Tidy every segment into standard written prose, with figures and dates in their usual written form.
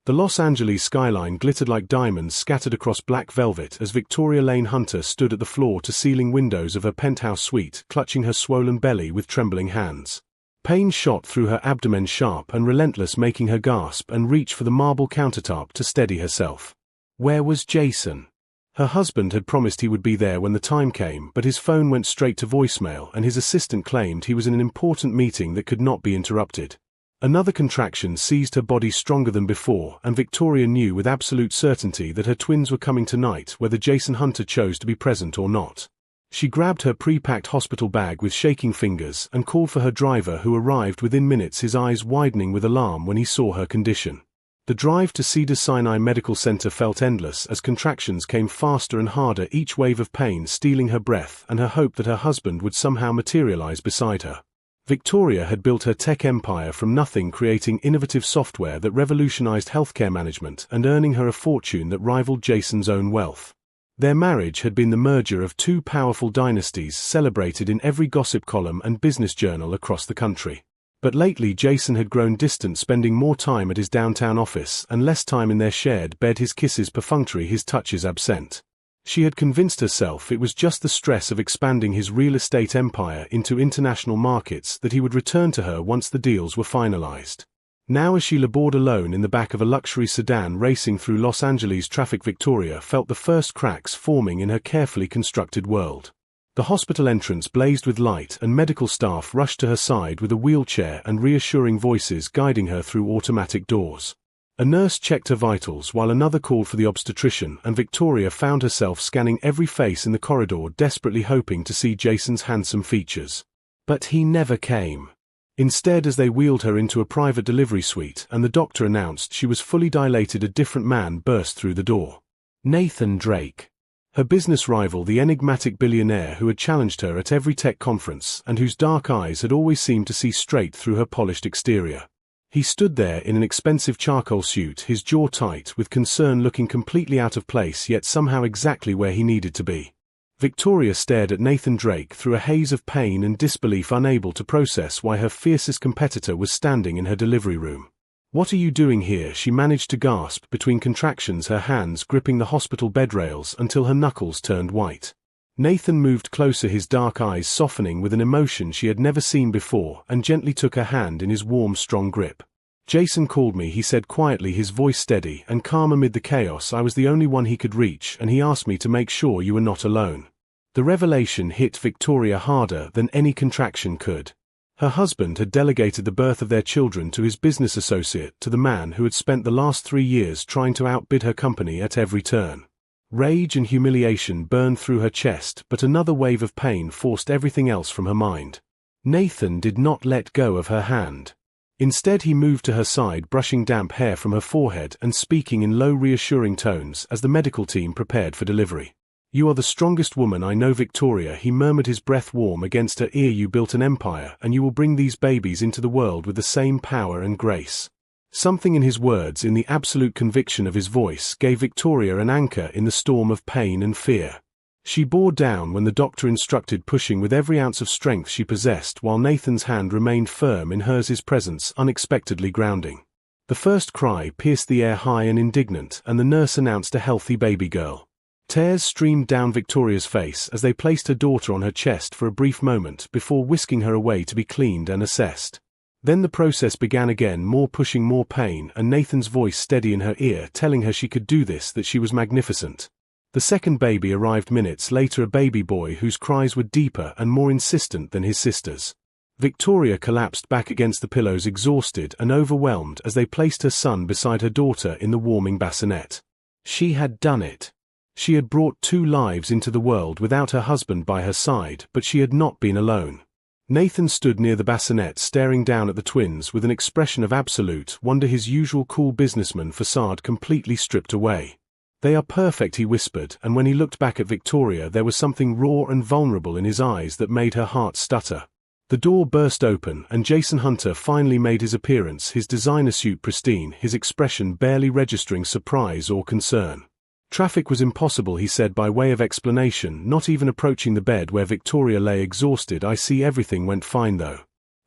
The Los Angeles skyline glittered like diamonds scattered across black velvet as Victoria Lane Hunter stood at the floor-to-ceiling windows of her penthouse suite, clutching her swollen belly with trembling hands. Pain shot through her abdomen, sharp and relentless, making her gasp and reach for the marble countertop to steady herself. Where was Jason? Her husband had promised he would be there when the time came, but his phone went straight to voicemail and his assistant claimed he was in an important meeting that could not be interrupted. Another contraction seized her body stronger than before, and Victoria knew with absolute certainty that her twins were coming tonight, whether Jason Hunter chose to be present or not. She grabbed her pre-packed hospital bag with shaking fingers and called for her driver, who arrived within minutes, his eyes widening with alarm when he saw her condition. The drive to Cedars-Sinai Medical Center felt endless as contractions came faster and harder, each wave of pain stealing her breath and her hope that her husband would somehow materialize beside her. Victoria had built her tech empire from nothing, creating innovative software that revolutionized healthcare management and earning her a fortune that rivaled Jason's own wealth. Their marriage had been the merger of two powerful dynasties, celebrated in every gossip column and business journal across the country. But lately Jason had grown distant, spending more time at his downtown office and less time in their shared bed, his kisses perfunctory, his touches absent. She had convinced herself it was just the stress of expanding his real estate empire into international markets that he would return to her once the deals were finalized. Now, as she labored alone in the back of a luxury sedan racing through Los Angeles traffic, Victoria felt the first cracks forming in her carefully constructed world. The hospital entrance blazed with light and medical staff rushed to her side with a wheelchair and reassuring voices guiding her through automatic doors. A nurse checked her vitals while another called for the obstetrician, and Victoria found herself scanning every face in the corridor, desperately hoping to see Jason's handsome features. But he never came. Instead, as they wheeled her into a private delivery suite and the doctor announced she was fully dilated, a different man burst through the door. Nathan Drake. Her business rival, the enigmatic billionaire who had challenged her at every tech conference and whose dark eyes had always seemed to see straight through her polished exterior. He stood there in an expensive charcoal suit, his jaw tight with concern, looking completely out of place yet somehow exactly where he needed to be. Victoria stared at Nathan Drake through a haze of pain and disbelief, unable to process why her fiercest competitor was standing in her delivery room. "What are you doing here?" she managed to gasp between contractions, her hands gripping the hospital bed rails until her knuckles turned white. Nathan moved closer, his dark eyes softening with an emotion she had never seen before, and gently took her hand in his warm, strong grip. "Jason called me," he said quietly, his voice steady and calm amid the chaos. "I was the only one he could reach, and he asked me to make sure you were not alone." The revelation hit Victoria harder than any contraction could. Her husband had delegated the birth of their children to his business associate, to the man who had spent the last 3 years trying to outbid her company at every turn. Rage and humiliation burned through her chest, but another wave of pain forced everything else from her mind. Nathan did not let go of her hand. Instead, he moved to her side, brushing damp hair from her forehead and speaking in low, reassuring tones as the medical team prepared for delivery. "You are the strongest woman I know, Victoria," he murmured, his breath warm against her ear. "You built an empire, and you will bring these babies into the world with the same power and grace." Something in his words, in the absolute conviction of his voice, gave Victoria an anchor in the storm of pain and fear. She bore down when the doctor instructed, pushing with every ounce of strength she possessed, while Nathan's hand remained firm in hers, his presence unexpectedly grounding. The first cry pierced the air, high and indignant, and the nurse announced a healthy baby girl. Tears streamed down Victoria's face as they placed her daughter on her chest for a brief moment before whisking her away to be cleaned and assessed. Then the process began again, more pushing, more pain, and Nathan's voice steady in her ear, telling her she could do this, that she was magnificent. The second baby arrived minutes later, a baby boy whose cries were deeper and more insistent than his sister's. Victoria collapsed back against the pillows, exhausted and overwhelmed, as they placed her son beside her daughter in the warming bassinet. She had done it. She had brought 2 lives into the world without her husband by her side, but she had not been alone. Nathan stood near the bassinet, staring down at the twins with an expression of absolute wonder, his usual cool businessman facade completely stripped away. "They are perfect," he whispered, and when he looked back at Victoria there was something raw and vulnerable in his eyes that made her heart stutter. The door burst open, and Jason Hunter finally made his appearance, his designer suit pristine, his expression barely registering surprise or concern. "Traffic was impossible," he said by way of explanation, not even approaching the bed where Victoria lay exhausted. "I see everything went fine though."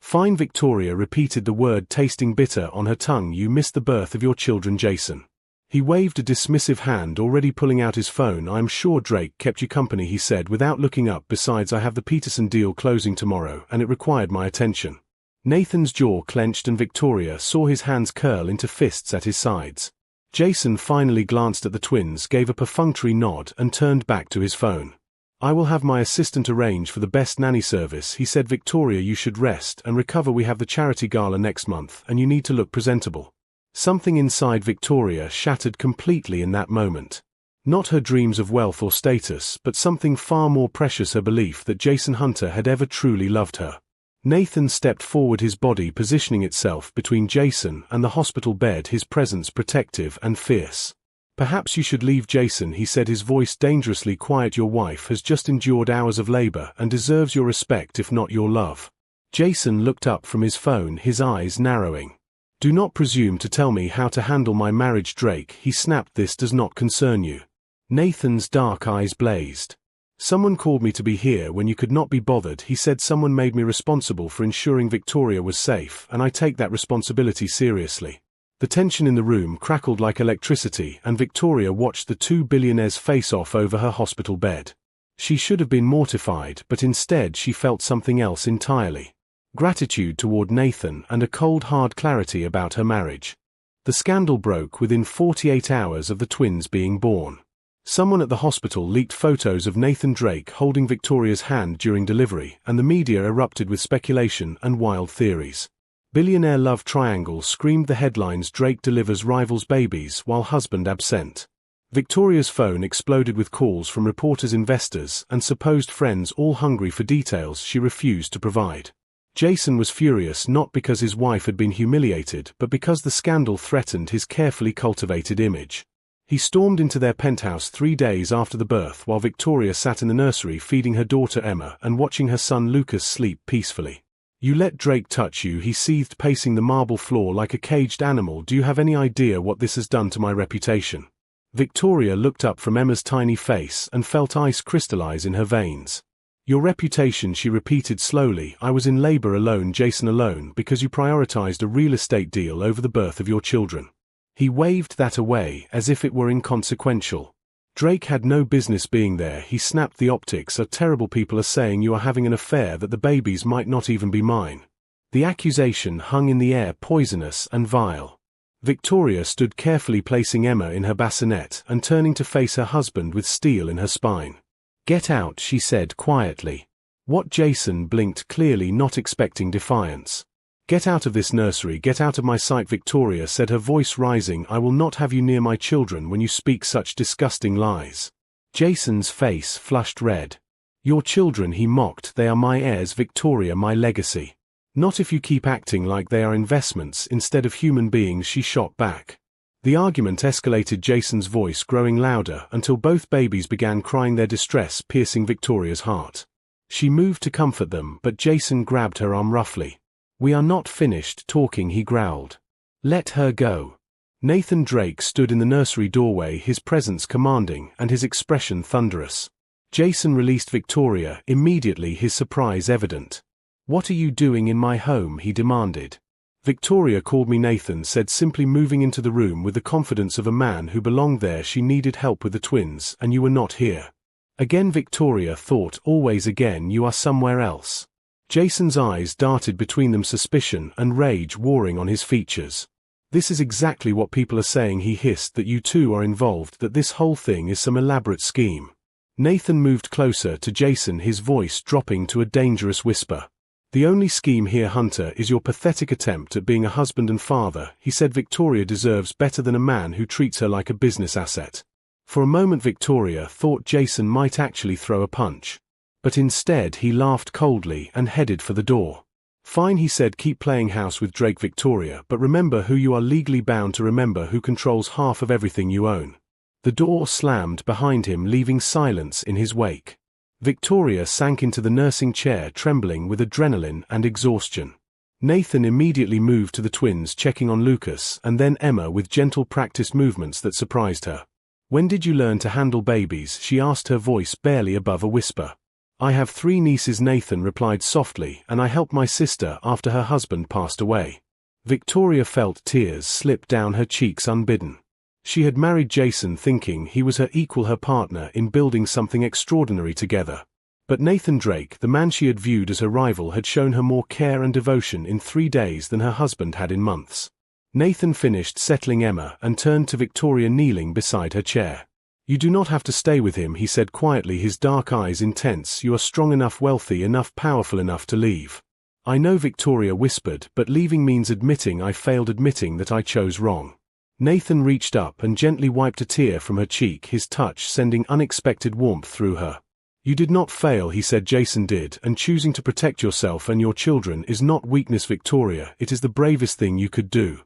Fine. Victoria repeated the word, tasting bitter on her tongue. You missed the birth of your children, Jason. He waved a dismissive hand, already pulling out his phone. I'm sure Drake kept you company, he said without looking up. Besides, I have the Peterson deal closing tomorrow, and it required my attention. Nathan's jaw clenched and Victoria saw his hands curl into fists at his sides. Jason finally glanced at the twins, gave a perfunctory nod, and turned back to his phone. I will have my assistant arrange for the best nanny service, he said. Victoria, you should rest and recover. We have the charity gala next month, and you need to look presentable. Something inside Victoria shattered completely in that moment. Not her dreams of wealth or status, but something far more precious, her belief that Jason Hunter had ever truly loved her. Nathan stepped forward, his body positioning itself between Jason and the hospital bed, his presence protective and fierce. Perhaps you should leave, Jason, he said, his voice dangerously quiet. Your wife has just endured hours of labor and deserves your respect, if not your love. Jason looked up from his phone, his eyes narrowing. Do not presume to tell me how to handle my marriage, Drake, he snapped. This does not concern you. Nathan's dark eyes blazed. Someone called me to be here when you could not be bothered, he said. Someone made me responsible for ensuring Victoria was safe, and I take that responsibility seriously. The tension in the room crackled like electricity, and Victoria watched the two billionaires face off over her hospital bed. She should have been mortified, but instead she felt something else entirely. Gratitude toward Nathan and a cold hard clarity about her marriage. The scandal broke within 48 hours of the twins being born. Someone at the hospital leaked photos of Nathan Drake holding Victoria's hand during delivery, and the media erupted with speculation and wild theories. Billionaire love triangle, screamed the headlines. Drake delivers rivals babies while husband absent. Victoria's phone exploded with calls from reporters, investors, and supposed friends, all hungry for details she refused to provide. Jason was furious, not because his wife had been humiliated, but because the scandal threatened his carefully cultivated image. He stormed into their penthouse 3 days after the birth while Victoria sat in the nursery feeding her daughter Emma and watching her son Lucas sleep peacefully. You let Drake touch you, he seethed, pacing the marble floor like a caged animal. Do you have any idea what this has done to my reputation? Victoria looked up from Emma's tiny face and felt ice crystallize in her veins. Your reputation, she repeated slowly. I was in labor alone, Jason, alone, because you prioritized a real estate deal over the birth of your children. He waved that away as if it were inconsequential. Drake had no business being there, he snapped. The optics are terrible. People are saying you are having an affair, that the babies might not even be mine. The accusation hung in the air, poisonous and vile. Victoria stood carefully, placing Emma in her bassinet and turning to face her husband with steel in her spine. Get out, she said quietly. What? Jason blinked, clearly not expecting defiance. Get out of this nursery, get out of my sight, Victoria said, her voice rising. I will not have you near my children when you speak such disgusting lies. Jason's face flushed red. Your children, he mocked, they are my heirs, Victoria, my legacy. Not if you keep acting like they are investments instead of human beings, she shot back. The argument escalated, Jason's voice growing louder until both babies began crying, their distress piercing Victoria's heart. She moved to comfort them, but Jason grabbed her arm roughly. We are not finished talking, he growled. Let her go. Nathan Drake stood in the nursery doorway, his presence commanding and his expression thunderous. Jason released Victoria, immediately, his surprise evident. What are you doing in my home, he demanded. Victoria called me, Nathan said, simply moving into the room with the confidence of a man who belonged there. She needed help with the twins, and you were not here. Again, Victoria thought, always again, you are somewhere else. Jason's eyes darted between them, suspicion and rage warring on his features. This is exactly what people are saying, he hissed, that you two are involved, that this whole thing is some elaborate scheme. Nathan moved closer to Jason, his voice dropping to a dangerous whisper. The only scheme here, Hunter, is your pathetic attempt at being a husband and father, he said. Victoria deserves better than a man who treats her like a business asset. For a moment Victoria thought Jason might actually throw a punch. But instead he laughed coldly and headed for the door. Fine, he said, keep playing house with Drake, Victoria, but remember who you are legally bound to, remember who controls half of everything you own. The door slammed behind him, leaving silence in his wake. Victoria sank into the nursing chair, trembling with adrenaline and exhaustion. Nathan immediately moved to the twins, checking on Lucas and then Emma with gentle practiced movements that surprised her. When did you learn to handle babies? She asked, her voice barely above a whisper. "I have 3 nieces," Nathan replied softly, "and I helped my sister after her husband passed away." Victoria felt tears slip down her cheeks unbidden. She had married Jason thinking he was her equal, her partner in building something extraordinary together. But Nathan Drake, the man she had viewed as her rival, had shown her more care and devotion in 3 days than her husband had in months. Nathan finished settling Emma and turned to Victoria kneeling beside her chair. "You do not have to stay with him," he said quietly, his dark eyes intense. "You are strong enough, wealthy enough, powerful enough to leave." "I know," Victoria whispered, "but leaving means admitting I failed, admitting that I chose wrong." Nathan reached up and gently wiped a tear from her cheek, his touch sending unexpected warmth through her. "You did not fail," he said, "Jason did, and choosing to protect yourself and your children is not weakness, Victoria, it is the bravest thing you could do."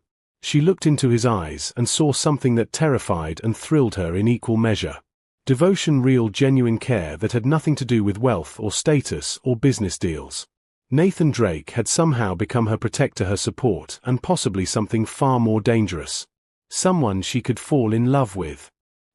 She looked into his eyes and saw something that terrified and thrilled her in equal measure. Devotion, real, genuine care that had nothing to do with wealth or status or business deals. Nathan Drake had somehow become her protector, her support, and possibly something far more dangerous. Someone she could fall in love with.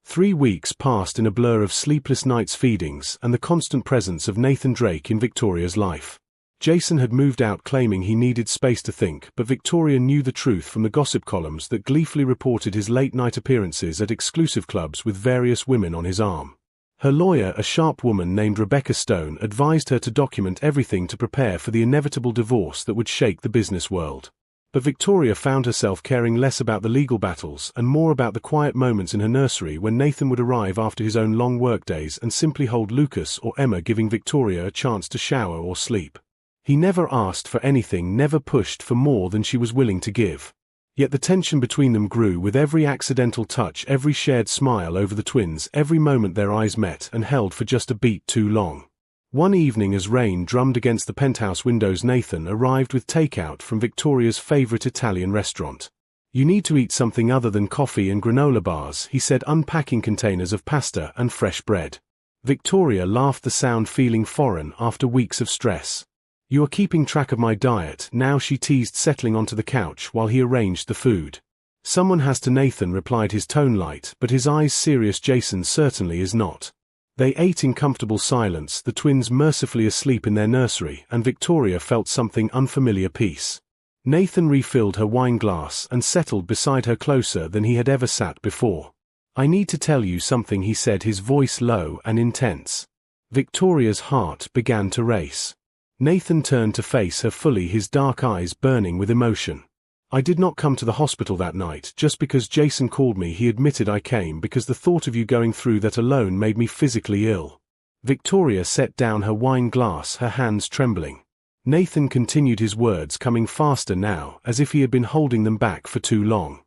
3 weeks passed in a blur of sleepless nights, feedings, and the constant presence of Nathan Drake in Victoria's life. Jason had moved out claiming he needed space to think, but Victoria knew the truth from the gossip columns that gleefully reported his late-night appearances at exclusive clubs with various women on his arm. Her lawyer, a sharp woman named Rebecca Stone, advised her to document everything to prepare for the inevitable divorce that would shake the business world. But Victoria found herself caring less about the legal battles and more about the quiet moments in her nursery when Nathan would arrive after his own long workdays and simply hold Lucas or Emma, giving Victoria a chance to shower or sleep. He never asked for anything, never pushed for more than she was willing to give. Yet the tension between them grew with every accidental touch, every shared smile over the twins, every moment their eyes met and held for just a beat too long. One evening, as rain drummed against the penthouse windows, Nathan arrived with takeout from Victoria's favorite Italian restaurant. "You need to eat something other than coffee and granola bars," he said, unpacking containers of pasta and fresh bread. Victoria laughed, the sound feeling foreign after weeks of stress. "You are keeping track of my diet now," she teased, settling onto the couch while he arranged the food. "Someone has to," Nathan replied, his tone light, but his eyes serious. "Jason certainly is not." They ate in comfortable silence, the twins mercifully asleep in their nursery, and Victoria felt something unfamiliar, peace. Nathan refilled her wine glass and settled beside her closer than he had ever sat before. "I need to tell you something," he said, his voice low and intense. Victoria's heart began to race. Nathan turned to face her fully, his dark eyes burning with emotion. "I did not come to the hospital that night just because Jason called me," he admitted. "I came because the thought of you going through that alone made me physically ill." Victoria set down her wine glass, her hands trembling. Nathan continued, his words coming faster now, as if he had been holding them back for too long.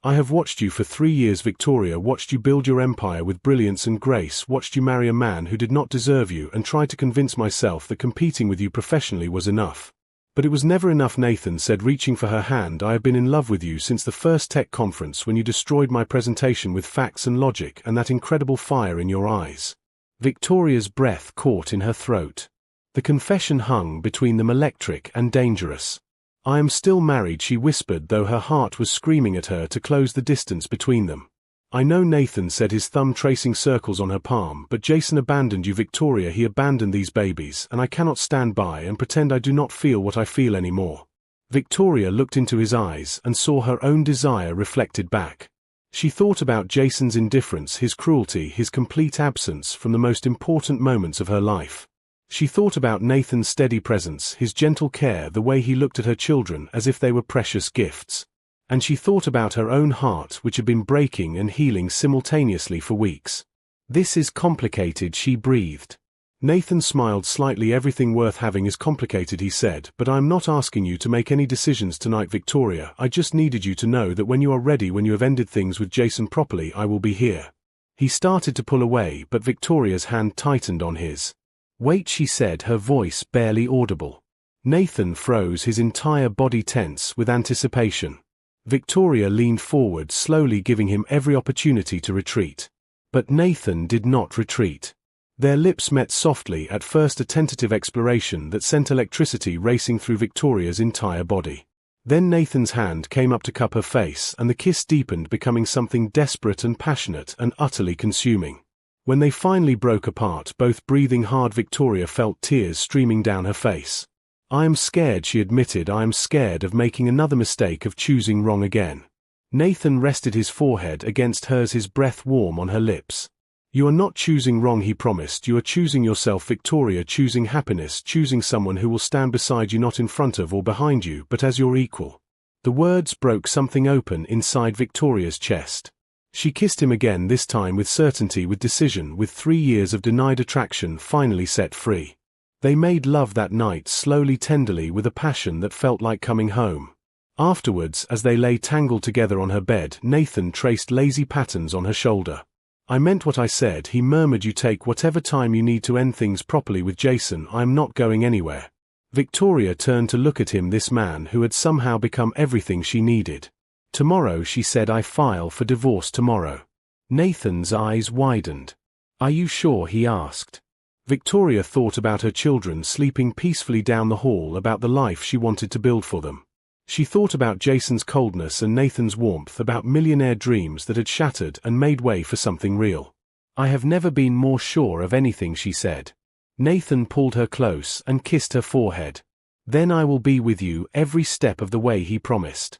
"I have watched you for 3 years, Victoria, watched you build your empire with brilliance and grace, watched you marry a man who did not deserve you, and tried to convince myself that competing with you professionally was enough. But it was never enough," Nathan said, reaching for her hand. "I have been in love with you since the first tech conference when you destroyed my presentation with facts and logic and that incredible fire in your eyes." Victoria's breath caught in her throat. The confession hung between them, electric and dangerous. "I am still married," she whispered, though her heart was screaming at her to close the distance between them. "I know," Nathan said, his thumb tracing circles on her palm, "but Jason abandoned you, Victoria. He abandoned these babies, and I cannot stand by and pretend I do not feel what I feel anymore." Victoria looked into his eyes and saw her own desire reflected back. She thought about Jason's indifference, his cruelty, his complete absence from the most important moments of her life. She thought about Nathan's steady presence, his gentle care, the way he looked at her children as if they were precious gifts. And she thought about her own heart, which had been breaking and healing simultaneously for weeks. "This is complicated," she breathed. Nathan smiled slightly. "Everything worth having is complicated," he said, "but I am not asking you to make any decisions tonight, Victoria. I just needed you to know that when you are ready, when you have ended things with Jason properly, I will be here." He started to pull away, but Victoria's hand tightened on his. "Wait," she said, her voice barely audible. Nathan froze, his entire body tense with anticipation. Victoria leaned forward, slowly giving him every opportunity to retreat. But Nathan did not retreat. Their lips met softly, at first a tentative exploration that sent electricity racing through Victoria's entire body. Then Nathan's hand came up to cup her face, and the kiss deepened, becoming something desperate and passionate and utterly consuming. When they finally broke apart, both breathing hard, Victoria felt tears streaming down her face. "I am scared," she admitted. "I am scared of making another mistake, of choosing wrong again." Nathan rested his forehead against hers, his breath warm on her lips. "You are not choosing wrong," he promised. "You are choosing yourself, Victoria, choosing happiness, choosing someone who will stand beside you, not in front of or behind you, but as your equal." The words broke something open inside Victoria's chest. She kissed him again, this time with certainty, with decision, with 3 years of denied attraction finally set free. They made love that night, slowly, tenderly, with a passion that felt like coming home. Afterwards, as they lay tangled together on her bed, Nathan traced lazy patterns on her shoulder. "I meant what I said," he murmured. "You take whatever time you need to end things properly with Jason. I am not going anywhere." Victoria turned to look at him, this man who had somehow become everything she needed. "Tomorrow," she said. "I file for divorce tomorrow." Nathan's eyes widened. "Are you sure?" he asked. Victoria thought about her children sleeping peacefully down the hall, about the life she wanted to build for them. She thought about Jason's coldness and Nathan's warmth, about millionaire dreams that had shattered and made way for something real. "I have never been more sure of anything," she said. Nathan pulled her close and kissed her forehead. "Then I will be with you every step of the way," he promised.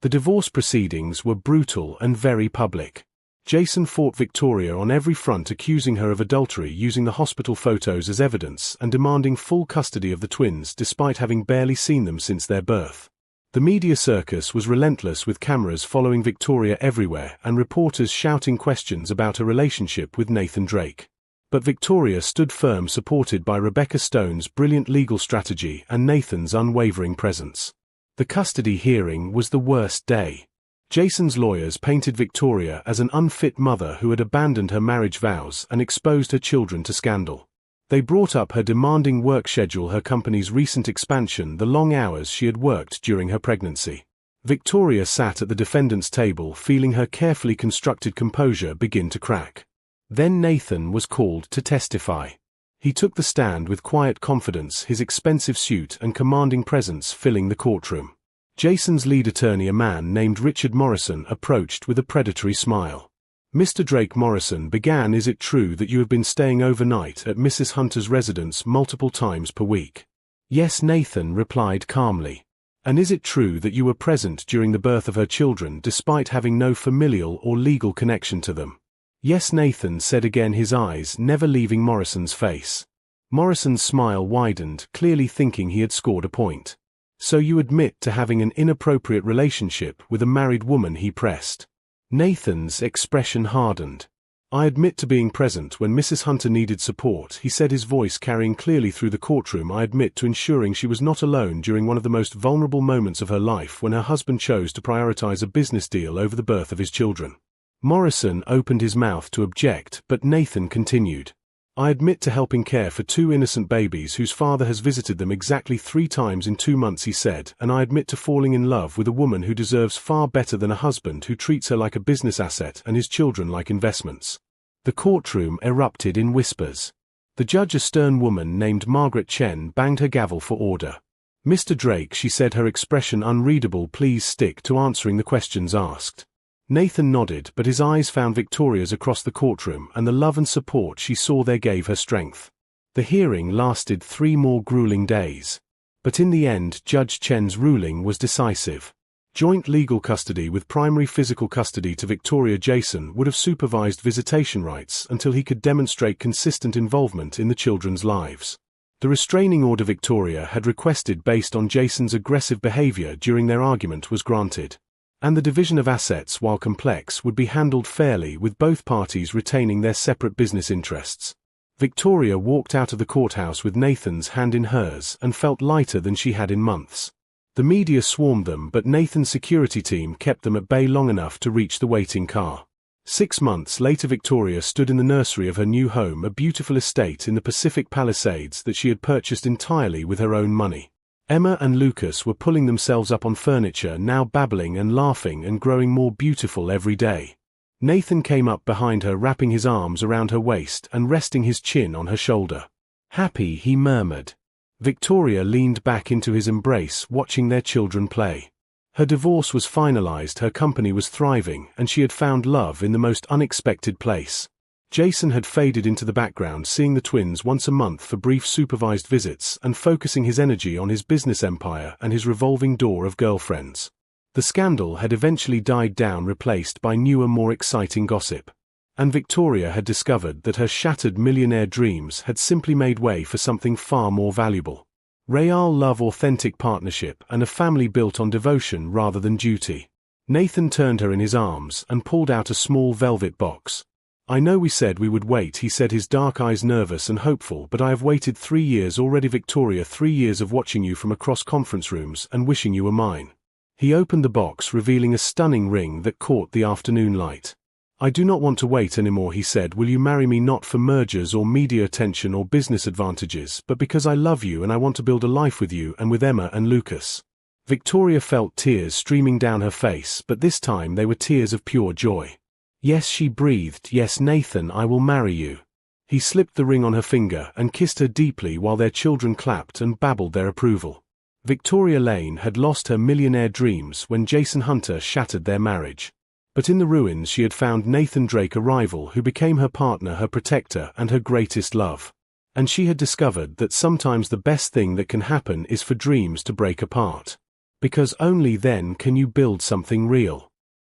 The divorce proceedings were brutal and very public. Jason fought Victoria on every front, accusing her of adultery, using the hospital photos as evidence, and demanding full custody of the twins despite having barely seen them since their birth. The media circus was relentless, with cameras following Victoria everywhere and reporters shouting questions about her relationship with Nathan Drake. But Victoria stood firm, supported by Rebecca Stone's brilliant legal strategy and Nathan's unwavering presence. The custody hearing was the worst day. Jason's lawyers painted Victoria as an unfit mother who had abandoned her marriage vows and exposed her children to scandal. They brought up her demanding work schedule, her company's recent expansion, the long hours she had worked during her pregnancy. Victoria sat at the defendant's table, feeling her carefully constructed composure begin to crack. Then Nathan was called to testify. He took the stand with quiet confidence, his expensive suit and commanding presence filling the courtroom. Jason's lead attorney, a man named Richard Morrison, approached with a predatory smile. "Mr. Drake," Morrison began, "is it true that you have been staying overnight at Mrs. Hunter's residence multiple times per week?" "Yes," Nathan replied calmly. "And is it true that you were present during the birth of her children despite having no familial or legal connection to them?" "Yes," Nathan said again, his eyes never leaving Morrison's face. Morrison's smile widened, clearly thinking he had scored a point. "So you admit to having an inappropriate relationship with a married woman?" he pressed. Nathan's expression hardened. "I admit to being present when Mrs. Hunter needed support," he said, his voice carrying clearly through the courtroom. "I admit to ensuring she was not alone during one of the most vulnerable moments of her life, when her husband chose to prioritize a business deal over the birth of his children." Morrison opened his mouth to object, but Nathan continued. "I admit to helping care for 2 innocent babies whose father has visited them exactly 3 times in 2 months," he said, "and I admit to falling in love with a woman who deserves far better than a husband who treats her like a business asset and his children like investments." The courtroom erupted in whispers. The judge, a stern woman named Margaret Chen, banged her gavel for order. "Mr. Drake," she said, her expression unreadable, "please stick to answering the questions asked." Nathan nodded, but his eyes found Victoria's across the courtroom, and the love and support she saw there gave her strength. The hearing lasted 3 more grueling days. But in the end, Judge Chen's ruling was decisive. Joint legal custody with primary physical custody to Victoria. Jason would have supervised visitation rights until he could demonstrate consistent involvement in the children's lives. The restraining order Victoria had requested based on Jason's aggressive behavior during their argument was granted. And the division of assets, while complex, would be handled fairly, with both parties retaining their separate business interests. Victoria walked out of the courthouse with Nathan's hand in hers and felt lighter than she had in months. The media swarmed them, but Nathan's security team kept them at bay long enough to reach the waiting car. 6 months later, Victoria stood in the nursery of her new home, a beautiful estate in the Pacific Palisades that she had purchased entirely with her own money. Emma and Lucas were pulling themselves up on furniture, now babbling and laughing and growing more beautiful every day. Nathan came up behind her, wrapping his arms around her waist and resting his chin on her shoulder. "Happy," he murmured. Victoria leaned back into his embrace, watching their children play. Her divorce was finalized, her company was thriving, and she had found love in the most unexpected place. Jason had faded into the background, seeing the twins once a month for brief supervised visits and focusing his energy on his business empire and his revolving door of girlfriends. The scandal had eventually died down, replaced by newer, more exciting gossip. And Victoria had discovered that her shattered millionaire dreams had simply made way for something far more valuable. Real love, authentic partnership, and a family built on devotion rather than duty. Nathan turned her in his arms and pulled out a small velvet box. "I know we said we would wait," he said, his dark eyes nervous and hopeful, "but I have waited 3 years already, Victoria, 3 years of watching you from across conference rooms and wishing you were mine." He opened the box, revealing a stunning ring that caught the afternoon light. "I do not want to wait anymore," he said. "Will you marry me not for mergers or media attention or business advantages, but because I love you and I want to build a life with you and with Emma and Lucas?" Victoria felt tears streaming down her face, but this time they were tears of pure joy. "Yes," she breathed. "Yes, Nathan, I will marry you." He slipped the ring on her finger and kissed her deeply while their children clapped and babbled their approval. Victoria Lane had lost her millionaire dreams when Jason Hunter shattered their marriage. But in the ruins she had found Nathan Drake, a rival who became her partner, her protector, and her greatest love. And she had discovered that sometimes the best thing that can happen is for dreams to break apart. Because only then can you build something real.